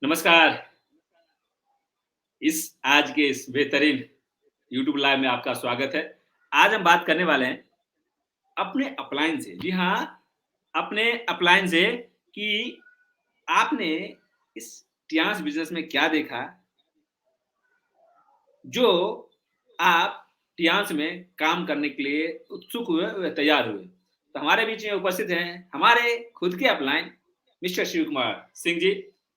नमस्कार। इस आज के इस बेहतरीन यूट्यूब लाइव में आपका स्वागत है। आज हम बात करने वाले हैं अपने अपलायंस से। जी हाँ, अपने अपलायंस से कि आपने इस ट्यास बिज़नेस में क्या देखा, जो आप ट्यास में काम करने के लिए उत्सुक हुए व तैयार हुए। तो हमारे बीच में उपस्थित हैं हमारे खुद के अपलायन मिस्टर शिव कुमार सिंह जी।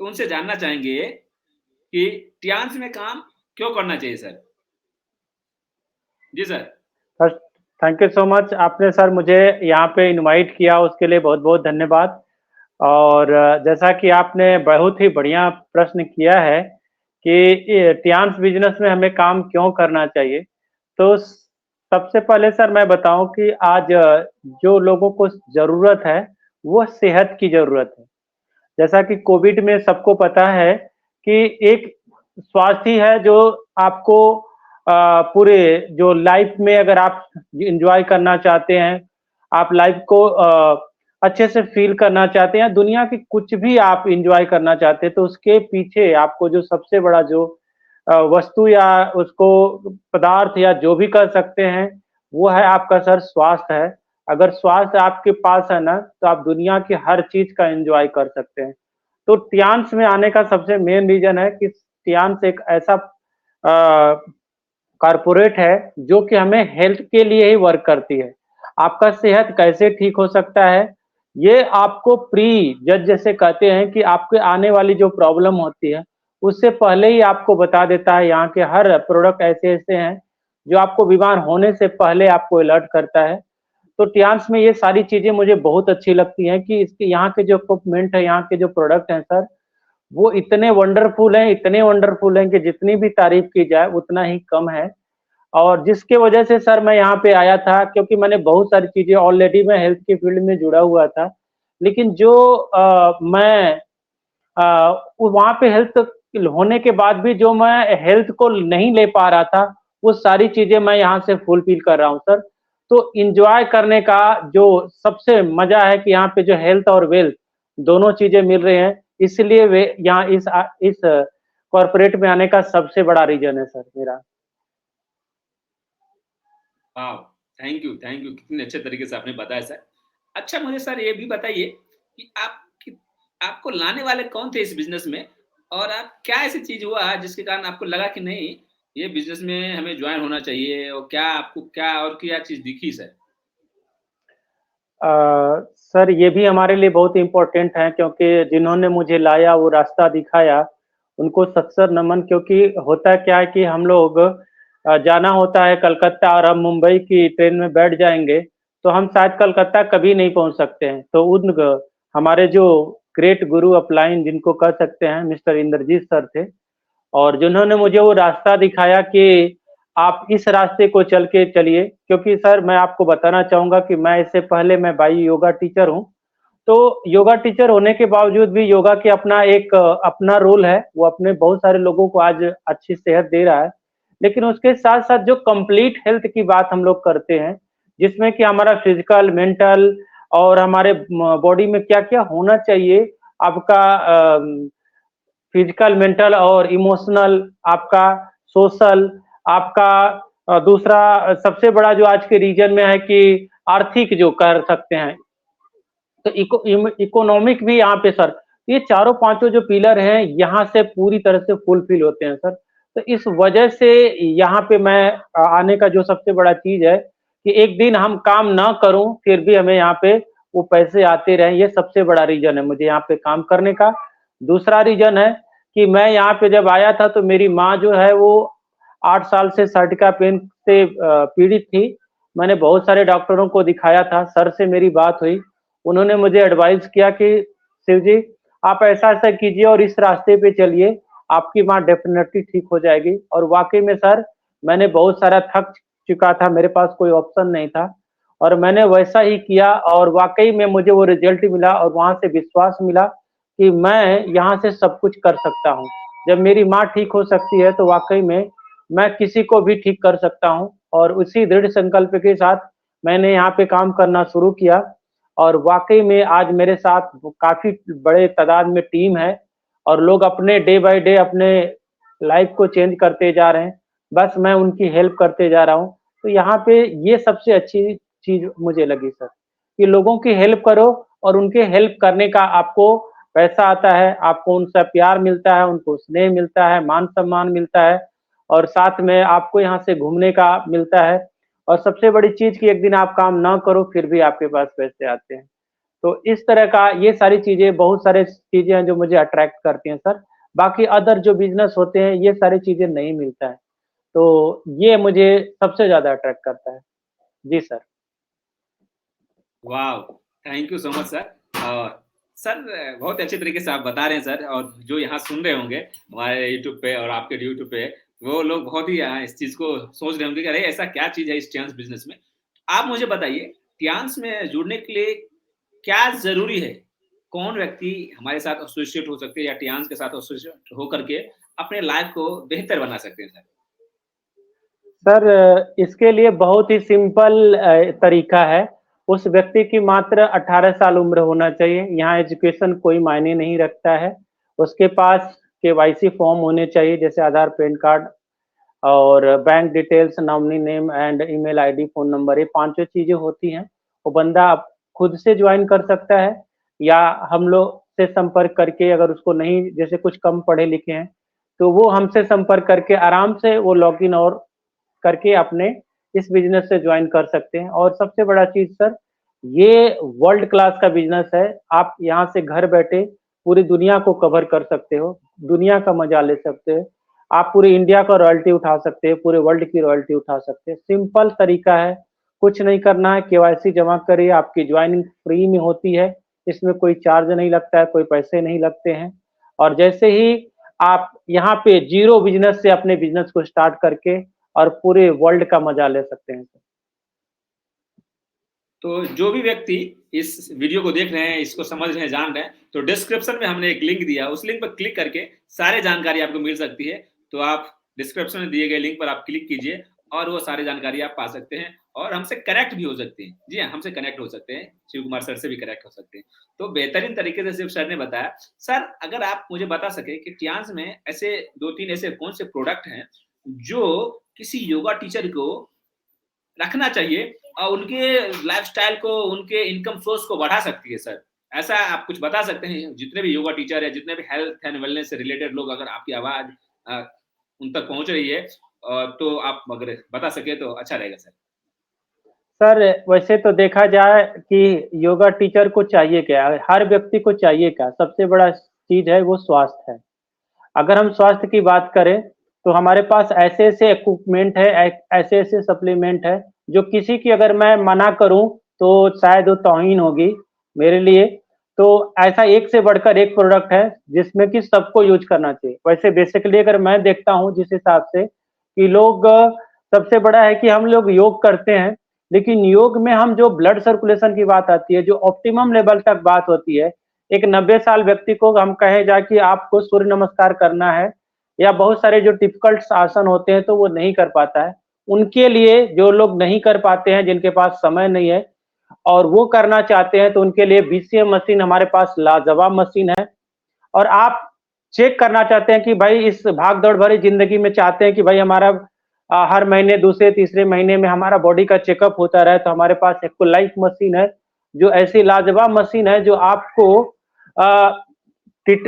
तो उनसे जानना चाहेंगे कि ट्यास में काम क्यों करना चाहिए सर? जी sir. First thank you so much. आपने सर मुझे यहाँ पे इनवाइट किया, उसके लिए बहुत-बहुत धन्यवाद। और जैसा कि आपने बहुत ही बढ़िया प्रश्न किया है कि ये ट्यान्स बिज़नेस में हमें काम क्यों करना चाहिए। तो सबसे पहले सर मैं बताऊँ कि आज जो लोगों को ज़रूरत है, वो सेहत की ज़रूरत है। जैसा कि कोविड में सबको पता है कि एक स्वास्थ्य ही है जो आपको पूरे जो लाइफ में अगर आप एंजॉय करना चाहते हैं, आप लाइफ को अच्छे से फ़ील करना चाहते हैं, दुनिया की कुछ भी आप एंजॉय करना चाहते हैं, तो उसके पीछे आपको जो सबसे बड़ा जो वस्तु या उसको पदार्थ या जो भी कर सकते हैं, वो है आपका सर स्वास्थ्य है। अगर स्वास्थ्य आपके पास है ना, तो आप दुनिया की हर चीज़ का एन्जॉय कर सकते हैं। तो ट्यान्स में आने का सबसे मेन रीज़न है कि ट्यान्स एक ऐसा कॉर्पोरेट है, जो कि हमें हेल्थ के लिए ही वर्क करती है। आपका सेहत कैसे ठीक हो सकता है, ये आपको प्री जज जैसे कहते हैं कि आपके आने वाली जो प्रॉब्लम होती है, उससे पहले ही आपको बता देता है। यहाँ के हर प्रोडक्ट ऐसे-ऐसे हैं, जो आपको बीमार होने से पहले आपको अलर्ट करता है। तो ट्यान्स में ये सारी चीज़ें मुझे बहुत अच्छी लगती हैं कि इसके यहाँ के जो इक्विपमेंट है, यहाँ के जो प्रोडक्ट हैं सर, वो इतने वंडरफुल हैं कि जितनी भी तारीफ़ की जाए उतना ही कम है। और जिसके वजह से सर मैं यहाँ पे आया था, क्योंकि मैंने बहुत सारी चीज़ें ऑलरेडी मैं हेल्थ के फील्ड में जुड़ा हुआ था। लेकिन जो मैं वो वहाँ पे हेल्थ होने के बाद भी जो मैं हेल्थ को नहीं ले पा रहा था, वो सारी चीज़ें मैं यहाँ से फुलफ़िल कर रहा हूँ सर। तो एन्जॉय करने का जो सबसे मज़ा है कि यहाँ पे जो हेल्थ और वेल्थ दोनों चीज़ें मिल रही हैं, इसलिए वे यहाँ इस कॉर्पोरेट में आने का सबसे बड़ा रीज़न है सर मेरा। वाओ! थैंक यू कितने अच्छे तरीके से आपने बताया सर। अच्छा मुझे सर ये भी बताइए कि आपको लाने वाले कौन थे इस बिज़नेस में? और आप क्या ऐसी चीज़ हुआ जिसके कारण आपको लगा कि नहीं, ये बिज़नेस में हमें जॉइन होना चाहिए और क्या आपको क्या चीज़ दिखी सर? सर ये भी हमारे लिए बहुत इम्पोर्टेंट है, क्योंकि जिन्होंने मुझे लाया वो रास्ता दिखाया, उनको सत-सत नमन। क्योंकि होता क्या है कि हम लोग जाना होता है कलकत्ता और हम मुंबई की ट्रेन में बैठ जाएँगे, तो हम शायद कलकत्ता कभी नहीं पहुँच सकते हैं। तो उन ग हमारे जो ग्रेट गुरु अपलाइन जिनको कह सकते हैं, मिस्टर इंद्रजीत सर थे। और जिन्होंने मुझे वो रास्ता दिखाया कि आप इस रास्ते को चल के चलिए, क्योंकि सर मैं आपको बताना चाहूँगा कि मैं इससे पहले मैं बाई योगा टीचर हूँ। तो योगा टीचर होने के बावजूद भी योगा के अपना एक अपना रोल है, वो अपने बहुत सारे लोगों को आज अच्छी सेहत दे रहा है। लेकिन उसके साथ-साथ जो कंप्लीट हेल्थ की बात हम लोग करते हैं, जिसमें कि हमारा फिज़िकल, मेंटल और हमारे बॉडी में क्या-क्या होना चाहिए, आपका फिजिकल, मेंटल और इमोशनल, आपका सोशल, आपका दूसरा सबसे बड़ा जो आज के रीजन में है कि आर्थिक जो कर सकते हैं, तो इकोनॉमिक भी यहाँ पे सर, ये चारों पाँचों जो पिलर हैं, यहाँ से पूरी तरह से फुलफिल होते हैं सर। तो इस वजह से यहाँ पे मैं आने का जो सबसे बड़ा चीज़ है कि एक दिन हम काम ना करूँ, फिर भी हमें यहाँ पे वो पैसे आते रहें, ये सबसे बड़ा रीज़न है मुझे यहाँ पे काम करने का। दूसरा रीज़न है कि मैं यहाँ पे जब आया था तो मेरी माँ जो है वो 8 साल से साइटिका पेन से पीड़ित थी। मैंने बहुत सारे डॉक्टरों को दिखाया था, सर से मेरी बात हुई। उन्होंने मुझे एडवाइस किया कि शिव जी, आप ऐसा-ऐसा कीजिए और इस रास्ते पे चलिए, आपकी माँ डेफ़िनेटली ठीक हो जाएगी। और वाक़ई में सर, मैंने बहुत सारा थक चुका था, मेरे पास कोई ऑप्शन नहीं था और मैंने वैसा ही किया और वाक़ई में मुझे वो रिज़ल्ट मिला और वहाँ से विश्वास मिला कि मैं यहाँ से सब कुछ कर सकता हूँ। जब मेरी माँ ठीक हो सकती है, तो वाक़ई में मैं किसी को भी ठीक कर सकता हूँ और उसी दृढ़ संकल्प के साथ मैंने यहाँ पे काम करना शुरू किया और वाक़ई में आज मेरे साथ काफ़ी बड़े तादाद में टीम है और लोग अपने डे बाय डे अपने लाइफ को चेंज करते जा रहे हैं। बस मैं उनकी हेल्प करते जा रहा हूँ। तो यहाँ पे ये सबसे अच्छी चीज़ मुझे लगी सर, कि लोगों की हेल्प करो और उनके हेल्प करने का आपको पैसा आता है, आपको उनसे प्यार मिलता है, उनको स्नेह मिलता है, मान-सम्मान मिलता है और साथ में आपको यहाँ से घूमने का मिलता है और सबसे बड़ी चीज़ कि एक दिन आप काम ना करो फिर भी आपके पास पैसे आते हैं। तो इस तरह का ये सारी चीज़ें बहुत सारे चीज़ें हैं जो मुझे अट्रैक्ट करती हैं सर। बाकी अदर जो बिज़नेस होते हैं ये सारी चीज़ें नहीं मिलता है। तो ये मुझे सबसे ज़्यादा अट्रैक्ट करता है। जी sir. Wow! Thank you so much sir. और सर बहुत अच्छे तरीके से आप बता रहे हैं सर, और जो यहाँ सुन रहे होंगे हमारे यूट्यूब पे और आपके यूट्यूब पे, वो लोग बहुत ही इस चीज़ को सोच रहे होंगे कि अरे ऐसा क्या चीज़ है इस टियान्स बिज़नेस में। आप मुझे बताइए, टियान्स में जुड़ने के लिए क्या ज़रूरी है? कौन व्यक्ति हमारे साथ एसोसिएट हो सकते हैं या टियान्स के साथ एसोसिएट होकर के अपने लाइफ़ को बेहतर बना सकते हैं सर? सर इसके लिए बहुत ही सिंपल तरीका है। उस व्यक्ति की मात्र 18 साल उम्र होना चाहिए। यहाँ एजुकेशन कोई मायने नहीं रखता है। उसके पास केवाईसी फॉर्म होने चाहिए जैसे आधार, पैन कार्ड और bank details, nominee name and email ID, phone number, ये पाँचों चीज़ें होती हैं। वो बंदा खुद से जॉइन कर सकता है या हम लोग से संपर्क करके, अगर उसको नहीं, जैसे कुछ कम पढ़े-लिखे हैं, तो वो हमसे संपर्क करके आराम से वो लॉगिन और करके अपने इस बिज़नेस से जॉइन कर सकते हैं। और सबसे बड़ा चीज़ सर, ये वर्ल्ड क्लास का बिज़नेस है। आप यहाँ से घर बैठे पूरी दुनिया को कवर कर सकते हो, दुनिया का मज़ा ले सकते हो। आप पूरे इंडिया का रॉयल्टी उठा सकते हैं, पूरे वर्ल्ड की रॉयल्टी उठा सकते हैं। सिंपल तरीका है, कुछ नहीं करना है, केवाईसी जमा करिए, आपकी जॉइनिंग फ्री में होती है, इसमें कोई चार्ज नहीं लगता है, कोई पैसे नहीं लगते हैं। और जैसे ही आप यहाँ पे ज़ीरो बिज़नेस से अपने बिज़नेस को स्टार्ट करके और पूरे वर्ल्ड का मज़ा ले सकते हैं। तो जो भी व्यक्ति इस वीडियो को देख रहे हैं, इसको समझ रहे हैं, जान रहे हैं, तो डिस्क्रिप्शन में हमने एक लिंक दिया, उस लिंक पर क्लिक करके सारे जानकारी आपको मिल सकती है। तो आप डिस्क्रिप्शन में दिए गए लिंक पर आप क्लिक कीजिए और वो सारी जानकारी आप पा सकते हैं और हमसे कनेक्ट भी हो सकते हैं। जी हाँ, हमसे कनेक्ट हो सकते हैं, शिव कुमार सर से भी कनेक्ट हो सकते हैं। तो बेहतरीन तरीके से शिव सर ने बताया। सर, अगर आप मुझे बता सकें कि टियान्स में ऐसे 2-3 ऐसे कौन से प्रोडक्ट हैं, जो किसी योगा टीचर को रखना चाहिए और उनके लाइफ़स्टाइल को, उनके इनकम सोर्स को बढ़ा सकती है सर। ऐसा आप कुछ बता सकते हैं? जितने भी योगा टीचर हैं, जितने भी हेल्थ एंड वेलनेस से रिलेटेड लोग, अगर आपकी आवाज़ अ, उन तक पहुँच रही है तो आप अगर बता सकें तो अच्छा रहेगा सर। सर, वैसे तो देखा जाए कि योगा टीचर को चाहिए क्या? हर व्यक्ति को चाहिए क्या? सबसे बड़ा चीज़ है वो स्वास्थ्य है। अगर हम स्वास्थ्य की बात करें, तो हमारे पास ऐसे-ऐसे इक्विपमेंट है, ऐसे-ऐसे सप्लीमेंट है, जो किसी की अगर मैं मना करूँ, तो शायद वो तौहीन होगी मेरे लिए। तो ऐसा एक से बढ़कर एक प्रोडक्ट है, जिसमें कि सबको यूज़ करना चाहिए। वैसे बेसिकली अगर मैं देखता हूँ जिस हिसाब से कि लोग, सबसे बड़ा है कि हम लोग योग करते हैं, लेकिन योग में हम जो ब्लड सर्कुलेशन की बात आती है, जो ऑप्टिमम लेवल तक बात होती है, एक 90 साल व्यक्ति को हम कहें जाए कि आपको सूर्य नमस्कार करना है या बहुत सारे जो डिफ़िकल्ट आसन होते हैं, तो वो नहीं कर पाता है। उनके लिए जो लोग नहीं कर पाते हैं, जिनके पास समय नहीं है और वो करना चाहते हैं, तो उनके लिए बीसीएम मशीन हमारे पास लाजवाब मशीन है। और आप चेक करना चाहते हैं कि भाई इस भाग-दौड़ भरी ज़िंदगी में चाहते हैं कि भाई हमारा हर महीने दूसरे तीसरे महीने में हमारा बॉडी का चेकअप होता रहे, तो हमारे पास एक्वलाइफ मशीन है, जो ऐसी लाजवाब मशीन है जो अ,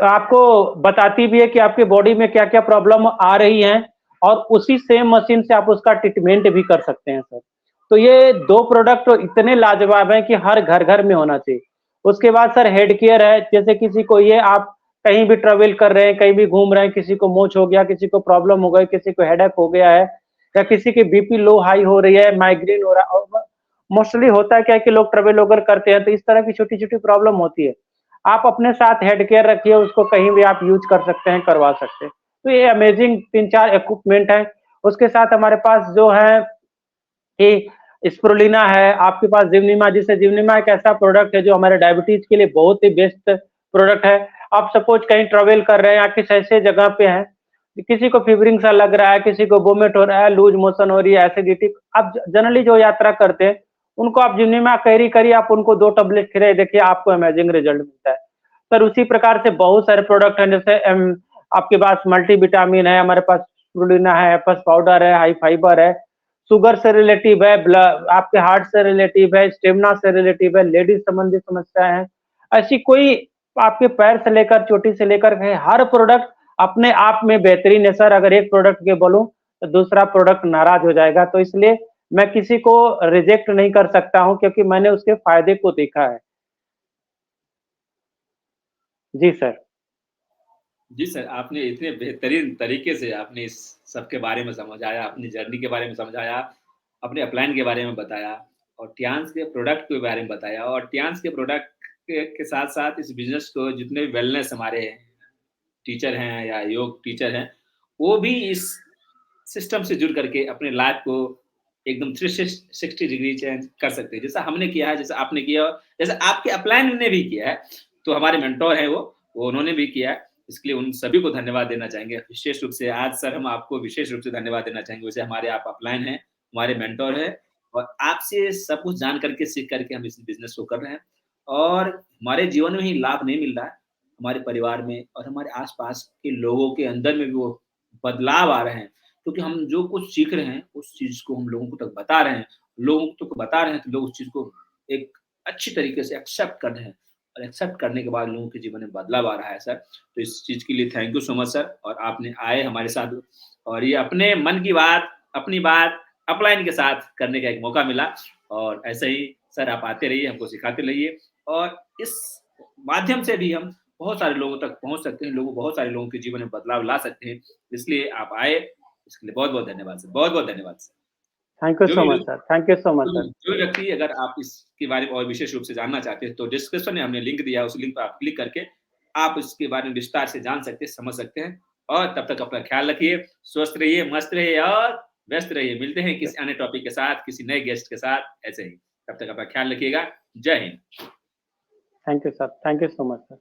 आपको बताती भी है कि आपकी बॉडी में क्या-क्या प्रॉब्लम आ रही हैं और उसी सेम मशीन से आप उसका ट्रीटमेंट भी कर सकते हैं सर। तो ये 2 प्रोडक्ट इतने लाजवाब हैं कि हर घर-घर में होना चाहिए। उसके बाद सर हेड केयर है, जैसे किसी को ये आप कहीं भी ट्रैवल कर रहे हैं, कहीं भी घूम रहे हैं, किसी को मोच हो गया, किसी को प्रॉब्लम हो गई, किसी को हेडेक हो गया है या किसी की बीपी लो हाई हो रही है, माइग्रेन हो रहा है और मोस्टली होता क्या है कि लोग ट्रैवल वगैरह करते हैं, तो इस तरह की छोटी-छोटी प्रॉब्लम होती है। आप अपने साथ हेड केयर रखिए, उसको कहीं भी आप यूज़ कर सकते हैं, करवा सकते हैं। तो ये अमेज़िंग 3-4 इक्विपमेंट हैं। उसके साथ हमारे पास जो है कि स्पिरुलिना है, आपके पास ज़िवनीमा, जैसे ज़िवनीमा एक ऐसा प्रोडक्ट है जो हमारे डायबिटीज़ के लिए बहुत ही बेस्ट प्रोडक्ट है। आप सपोज़ कहीं ट्रैवल कर रहे हैं या किसी ऐसे जगह पे हैं, किसी को फीवरिंग सा लग रहा है, किसी को वोमिट हो रहा है, लूज़ मोशन हो रही है, एसिडिटी, आप जनरली जो यात्रा करते हैं, उनको आप ज़िवनीमा कैरी करिए, आप उनको 2 टैबलेट खिलाइए, देखिए आपको अमेज़िंग रिज़ल्ट मिलता है। सर उसी प्रकार से बहुत सारे प्रोडक्ट हैं, जैसे आपके पास मल्टीविटामिन है, हमारे पास स्पिरुलिना है, एपस पाउडर है, हाई फाइबर है, शुगर से रिलेटिव है, आपके हार्ट से रिलेटिव है, स्टेमिना से रिलेटिव है, लेडीज संबंधी समस्या है। ऐसी कोई आपके पैर से लेकर चोटी से लेकर के हर प्रोडक्ट अपने आप में बेहतरीन है सर। अगर एक प्रोडक्ट के बोलूं तो दूसरा प्रोडक्ट नाराज हो जाएगा, तो इसलिए मैं किसी को रिजेक्ट नहीं कर सकता हूं, क्योंकि मैंने उसके फायदे को देखा है। जी सर। जी सर, आपने इतने बेहतरीन तरीके से आपने इस सब के बारे में समझाया, अपनी जर्नी के बारे में समझाया, अपने अपलाइन के बारे में बताया और टियांस के प्रोडक्ट के बारे में बताया, और टियांस के प्रोडक्ट के साथ साथ इस बिजनेस को जितने भी वेलनेस हमारे टीचर हैं या योग टीचर हैं, वो भी इस सिस्टम से जुड़ करके अपने लाइफ को एकदम 360 डिग्री चेंज कर सकते हैं, जैसा हमने किया है, जैसा आपने किया, जैसा आपके अपलाइन ने भी किया है। तो हमारे मेंटोर हैं वो उन्होंने भी किया है। इसके लिए उन सभी को धन्यवाद देना चाहेंगे। विशेष रूप से आज सर हम आपको विशेष रूप से धन्यवाद देना चाहेंगे। वैसे हमारे आप अपलाइन हैं, हमारे मेंटोर हैं, और आपसे सब कुछ जान करके, सीख करके हम इस बिज़नेस को कर रहे हैं, और हमारे जीवन में ही लाभ नहीं मिल रहा है, हमारे परिवार में और हमारे आस-पास के लोगों के अंदर में भी वो बदलाव आ रहे हैं। क्योंकि हम जो कुछ सीख रहे हैं, उस चीज़ को हम लोगों को तक बता रहे हैं। लोगों को तक बता रहे हैं, तो लोग उस चीज़ को एक अच्छी तरीके से एक्सेप्ट कर रहे हैं, और एक्सेप्ट करने के बाद लोगों के जीवन में बदलाव आ रहा है सर। तो इस चीज़ के लिए thank you so much sir, और आपने आए हमारे साथ, और ये अपने मन की बात, अपनी बात अपलाइन के साथ करने का एक मौका मिला। और ऐसे ही सर आप आते रहिए, हमको सिखाते रहिए, और इस माध्यम से भी हम बहुत सारे लोगों तक पहुँच सकते हैं, बहुत सारे लोगों के जीवन में बदलाव ला सकते हैं। इसलिए आप आए, इसके लिए बहुत-बहुत धन्यवाद सर, बहुत-बहुत धन्यवाद सर। थैंक यू जो सो भी much sir, thank you so much sir. जो व्यक्ति अगर आप इसके बारे में और विशेष रूप से जानना चाहते हैं, तो डिस्क्रिप्शन में हमने लिंक दिया है, उस लिंक पर आप क्लिक करके आप इसके बारे में विस्तार से जान सकते हैं, समझ सकते हैं। और तब तक अपना ख्याल रखिए, स्वस्थ रहिए, मस्त रहिए और व्यस्त रहिए। मिलते हैं किसी अन्य टॉपिक के साथ, किसी नए गेस्ट के साथ, ऐसे ही। तब तक अपना ख्याल रखिएगा। जय Hind. Thank you sir, thank you so much sir.